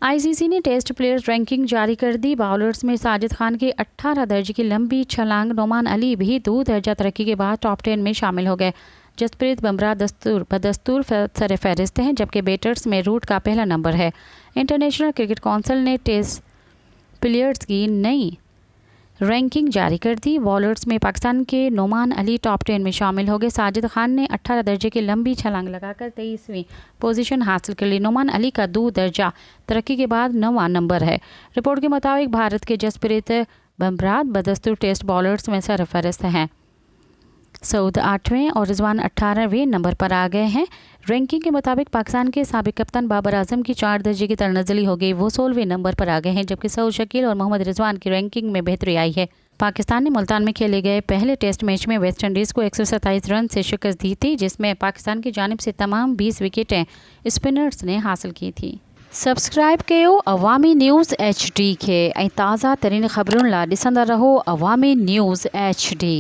ICC ने test players ranking जारी कर दी। बॉलर्स में साजिद खान की 18 दर्जे की लंबी छलांग, नोमान अली भी 2 दर्जा तरक्की के बाद टॉप 10 में शामिल हो गए। जसप्रीत बुमराह बदस्तूर सर फहरिस्त हैं, जबकि बैटर्स में रूट का पहला नंबर है। इंटरनेशनल क्रिकेट काउंसिल ने टेस्ट प्लेयर्स की नई रैंकिंग जारी कर दी। बॉलर्स में पाकिस्तान के नोमान अली टॉप 10 में शामिल हो गए। साजिद खान ने 18 दर्जे की लंबी छलांग लगाकर 23वीं पोजीशन हासिल कर ली। नोमान अली का 2 दर्जा तरक्की के बाद 9वां नंबर है। रिपोर्ट के मुताबिक भारत के जसप्रीत बुमराह बदस्तूर टेस्ट बॉलर्स में सरफहरिस्त हैं। सऊद 8वें और रिजवान 18वें नंबर पर आ गए हैं। रैंकिंग के मुताबिक पाकिस्तान के साबिक कप्तान बाबर आजम की 4 दर्जे की तरनज़ली हो गई, वो 16वें नंबर पर आ गए हैं, जबकि सऊद शकील और मोहम्मद रिजवान की रैंकिंग में बेहतरी आई है। पाकिस्तान ने मुल्तान में खेले गए पहले टेस्ट मैच में वेस्ट इंडीज़ को 127 रन से शिकस्त दी थी, जिसमें पाकिस्तान की जानिब से तमाम 20 विकेटें स्पिनर्स ने हासिल की थी। सब्सक्राइब कयो अवामी न्यूज़ HD के ताज़ा तरीन ख़बरुन ला ॾिसंदा रहो अवामी न्यूज़ HD।